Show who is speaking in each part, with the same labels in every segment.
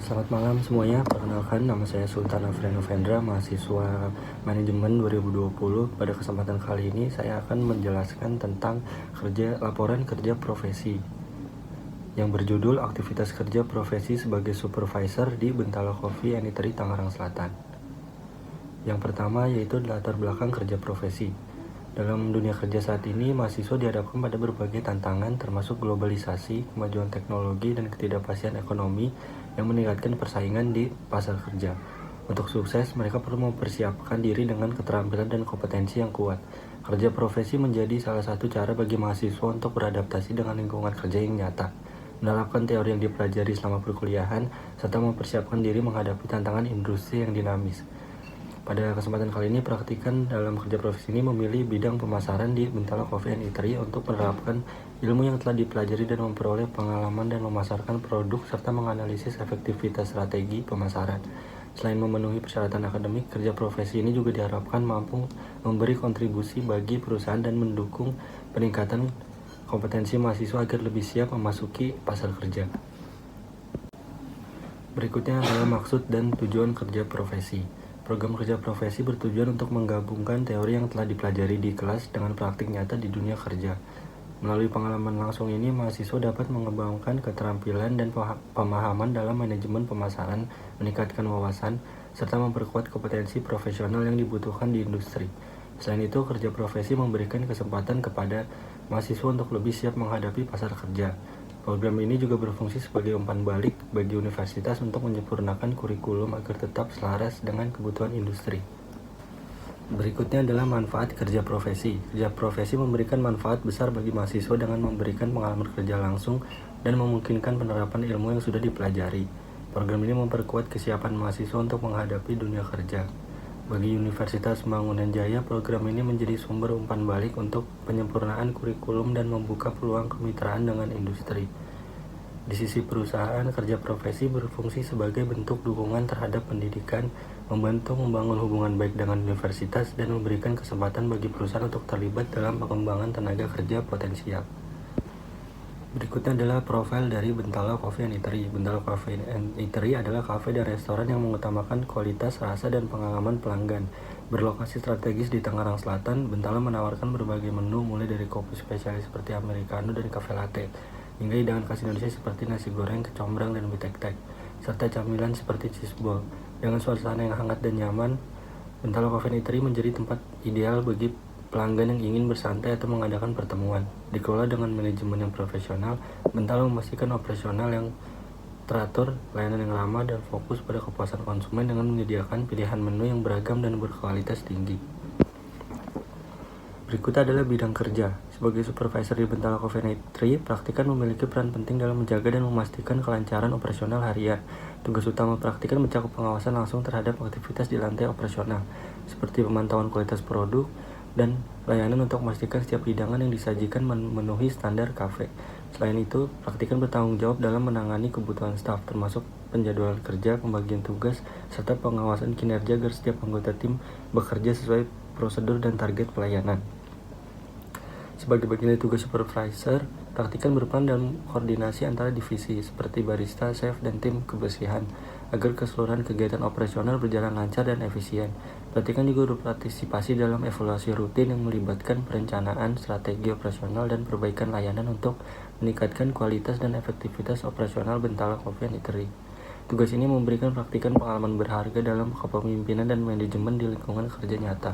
Speaker 1: Selamat malam semuanya, perkenalkan nama saya Sultan Afriano Vendra, mahasiswa Manajemen 2020. Pada kesempatan kali ini saya akan menjelaskan tentang laporan kerja profesi yang berjudul Aktivitas Kerja Profesi sebagai Supervisor di Bentala Coffee and Eatery Tangerang Selatan. Yang pertama yaitu latar belakang kerja profesi. Dalam dunia kerja saat ini, mahasiswa dihadapkan pada berbagai tantangan termasuk globalisasi, kemajuan teknologi, dan ketidakpastian ekonomi yang meningkatkan persaingan di pasar kerja. Untuk sukses, mereka perlu mempersiapkan diri dengan keterampilan dan kompetensi yang kuat. Kerja profesi menjadi salah satu cara bagi mahasiswa untuk beradaptasi dengan lingkungan kerja yang nyata, menerapkan teori yang dipelajari selama perkuliahan, serta mempersiapkan diri menghadapi tantangan industri yang dinamis. Pada kesempatan kali ini, praktikan dalam kerja profesi ini memilih bidang pemasaran di Bentala Coffee and Eatery untuk menerapkan ilmu yang telah dipelajari dan memperoleh pengalaman dan memasarkan produk serta menganalisis efektivitas strategi pemasaran. Selain memenuhi persyaratan akademik, kerja profesi ini juga diharapkan mampu memberi kontribusi bagi perusahaan dan mendukung peningkatan kompetensi mahasiswa agar lebih siap memasuki pasar kerja. Berikutnya adalah maksud dan tujuan kerja profesi. Program kerja profesi bertujuan untuk menggabungkan teori yang telah dipelajari di kelas dengan praktik nyata di dunia kerja. Melalui pengalaman langsung ini, mahasiswa dapat mengembangkan keterampilan dan pemahaman dalam manajemen pemasaran, meningkatkan wawasan, serta memperkuat kompetensi profesional yang dibutuhkan di industri. Selain itu, kerja profesi memberikan kesempatan kepada mahasiswa untuk lebih siap menghadapi pasar kerja. Program ini juga berfungsi sebagai umpan balik bagi universitas untuk menyempurnakan kurikulum agar tetap selaras dengan kebutuhan industri. Berikutnya adalah manfaat kerja profesi. Kerja profesi memberikan manfaat besar bagi mahasiswa dengan memberikan pengalaman kerja langsung dan memungkinkan penerapan ilmu yang sudah dipelajari. Program ini memperkuat kesiapan mahasiswa untuk menghadapi dunia kerja. Bagi Universitas Mangunan Jaya, program ini menjadi sumber umpan balik untuk penyempurnaan kurikulum dan membuka peluang kemitraan dengan industri. Di sisi perusahaan, kerja profesi berfungsi sebagai bentuk dukungan terhadap pendidikan, membantu membangun hubungan baik dengan universitas, dan memberikan kesempatan bagi perusahaan untuk terlibat dalam pengembangan tenaga kerja potensial. Berikutnya adalah profil dari Bentala Coffee and Eatery. Bentala Coffee and Eatery adalah kafe dan restoran yang mengutamakan kualitas, rasa, dan pengalaman pelanggan. Berlokasi strategis di Tangerang Selatan, Bentala menawarkan berbagai menu mulai dari kopi spesialis seperti Americano dan cafe latte, hingga hidangan khas Indonesia seperti nasi goreng, kecombrang, dan mie tek-tek, serta camilan seperti cheese ball. Dengan suasana yang hangat dan nyaman, Bentala Coffee and Eatery menjadi tempat ideal bagi pelanggan yang ingin bersantai atau mengadakan pertemuan. Dikelola dengan manajemen yang profesional, Bentala memastikan operasional yang teratur, layanan yang ramah, dan fokus pada kepuasan konsumen dengan menyediakan pilihan menu yang beragam dan berkualitas tinggi. Berikut adalah bidang kerja. Sebagai supervisor di Bentala Coffee and Eatery, praktikan memiliki peran penting dalam menjaga dan memastikan kelancaran operasional harian. Tugas utama praktikan mencakup pengawasan langsung terhadap aktivitas di lantai operasional, seperti pemantauan kualitas produk dan layanan untuk memastikan setiap hidangan yang disajikan memenuhi standar kafe. Selain itu, praktikan bertanggung jawab dalam menangani kebutuhan staf, termasuk penjadwalan kerja, pembagian tugas, serta pengawasan kinerja agar setiap anggota tim bekerja sesuai prosedur dan target pelayanan. Sebagai bagian dari tugas supervisor, praktikan berperan dalam koordinasi antara divisi seperti barista, chef, dan tim kebersihan agar keseluruhan kegiatan operasional berjalan lancar dan efisien. Praktikan juga berpartisipasi dalam evaluasi rutin yang melibatkan perencanaan, strategi operasional, dan perbaikan layanan untuk meningkatkan kualitas dan efektivitas operasional Bentala Coffee and Eatery. Tugas ini memberikan praktikan pengalaman berharga dalam kepemimpinan dan manajemen di lingkungan kerja nyata.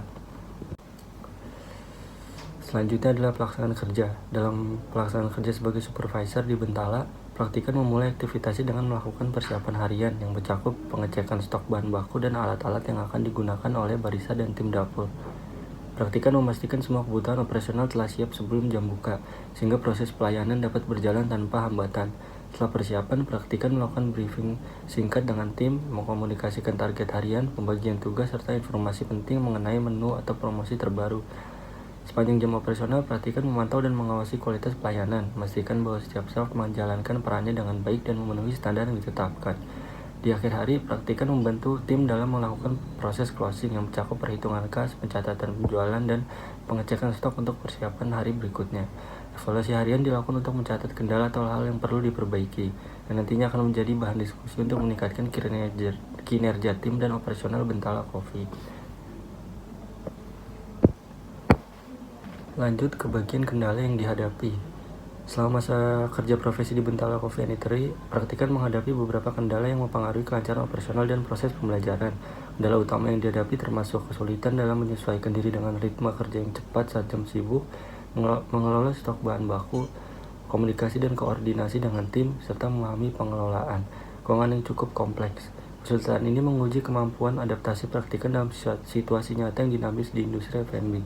Speaker 1: Selanjutnya adalah pelaksanaan kerja. Dalam pelaksanaan kerja sebagai supervisor di Bentala, praktikan memulai aktivitasnya dengan melakukan persiapan harian yang mencakup pengecekan stok bahan baku dan alat-alat yang akan digunakan oleh barista dan tim dapur. Praktikan memastikan semua kebutuhan operasional telah siap sebelum jam buka, sehingga proses pelayanan dapat berjalan tanpa hambatan. Setelah persiapan, praktikan melakukan briefing singkat dengan tim, mengkomunikasikan target harian, pembagian tugas, serta informasi penting mengenai menu atau promosi terbaru. Sepanjang jam operasional, praktikan memantau dan mengawasi kualitas pelayanan, memastikan bahwa setiap staf menjalankan perannya dengan baik dan memenuhi standar yang ditetapkan. Di akhir hari, praktikan membantu tim dalam melakukan proses closing yang mencakup perhitungan kas, pencatatan penjualan, dan pengecekan stok untuk persiapan hari berikutnya. Evaluasi harian dilakukan untuk mencatat kendala atau hal yang perlu diperbaiki, dan nantinya akan menjadi bahan diskusi untuk meningkatkan kinerja tim dan operasional Bentala Coffee. Lanjut ke bagian kendala yang dihadapi. Selama masa kerja profesi di Bentala Coffee and Eatery, praktikan menghadapi beberapa kendala yang mempengaruhi kelancaran operasional dan proses pembelajaran. Kendala utama yang dihadapi termasuk kesulitan dalam menyesuaikan diri dengan ritme kerja yang cepat saat jam sibuk, mengelola stok bahan baku, komunikasi dan koordinasi dengan tim, serta memahami pengelolaan keuangan yang cukup kompleks. Kesulitan ini menguji kemampuan adaptasi praktikan dalam situasi nyata yang dinamis di industri F&B.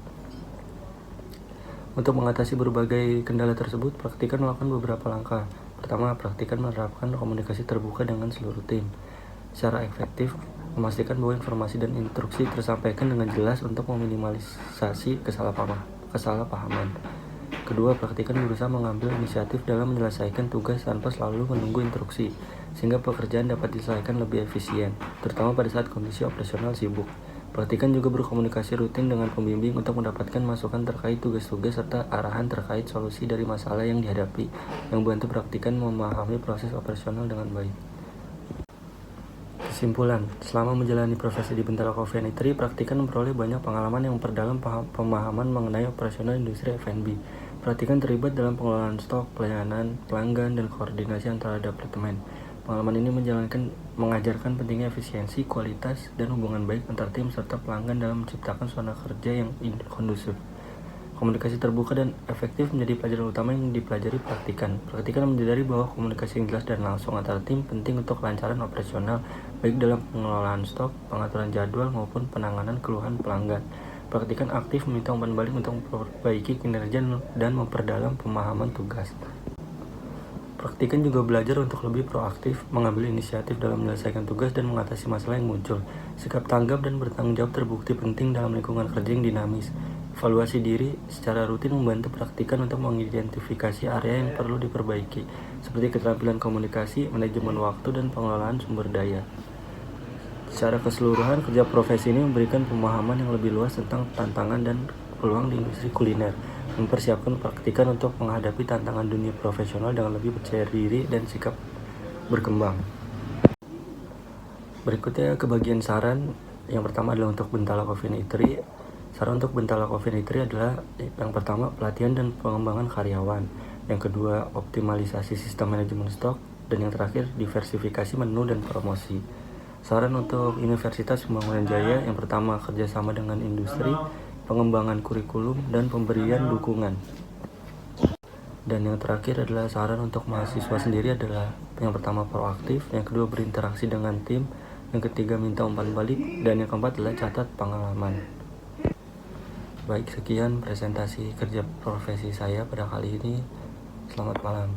Speaker 1: Untuk mengatasi berbagai kendala tersebut, praktikan melakukan beberapa langkah. Pertama, praktikan menerapkan komunikasi terbuka dengan seluruh tim. Secara efektif, memastikan bahwa informasi dan instruksi tersampaikan dengan jelas untuk meminimalisasi kesalahpahaman. Kedua, praktikan berusaha mengambil inisiatif dalam menyelesaikan tugas tanpa selalu menunggu instruksi, sehingga pekerjaan dapat diselesaikan lebih efisien, terutama pada saat kondisi operasional sibuk. Praktikan juga berkomunikasi rutin dengan pembimbing untuk mendapatkan masukan terkait tugas-tugas serta arahan terkait solusi dari masalah yang dihadapi, yang membantu praktikan memahami proses operasional dengan baik. Kesimpulan, selama menjalani profesi di Bentala Coffee and Eatery, praktikan memperoleh banyak pengalaman yang memperdalam pemahaman mengenai operasional industri F&B. Praktikan terlibat dalam pengelolaan stok, pelayanan, pelanggan, dan koordinasi antara departemen. Pengalaman ini mengajarkan pentingnya efisiensi, kualitas, dan hubungan baik antar tim serta pelanggan dalam menciptakan suasana kerja yang kondusif. Komunikasi terbuka dan efektif menjadi pelajaran utama yang dipelajari praktikan. Praktikan menyadari bahwa komunikasi yang jelas dan langsung antar tim penting untuk kelancaran operasional, baik dalam pengelolaan stok, pengaturan jadwal, maupun penanganan keluhan pelanggan. Praktikan aktif meminta umpan balik untuk memperbaiki kinerja dan memperdalam pemahaman tugas. Praktikan juga belajar untuk lebih proaktif, mengambil inisiatif dalam menyelesaikan tugas dan mengatasi masalah yang muncul. Sikap tanggap dan bertanggung jawab terbukti penting dalam lingkungan kerja yang dinamis. Evaluasi diri secara rutin membantu praktikan untuk mengidentifikasi area yang perlu diperbaiki, seperti keterampilan komunikasi, manajemen waktu, dan pengelolaan sumber daya. Secara keseluruhan, kerja profesi ini memberikan pemahaman yang lebih luas tentang tantangan dan peluang di industri kuliner, mempersiapkan praktikan untuk menghadapi tantangan dunia profesional dengan lebih percaya diri dan sikap berkembang. Berikutnya ke bagian saran. Yang pertama adalah untuk Bentala Coffee and Eatery. Saran untuk Bentala Coffee and Eatery adalah yang pertama, pelatihan dan pengembangan karyawan. Yang kedua, optimalisasi sistem manajemen stok. Dan yang terakhir, diversifikasi menu dan promosi. Saran untuk Universitas Pembangunan Jaya, yang pertama, kerjasama dengan industri, pengembangan kurikulum, dan pemberian dukungan. Dan yang terakhir adalah saran untuk mahasiswa sendiri adalah yang pertama, proaktif, yang kedua, berinteraksi dengan tim, yang ketiga, minta umpan balik, dan yang keempat adalah catat pengalaman. Baik, sekian presentasi kerja profesi saya pada kali ini. Selamat malam.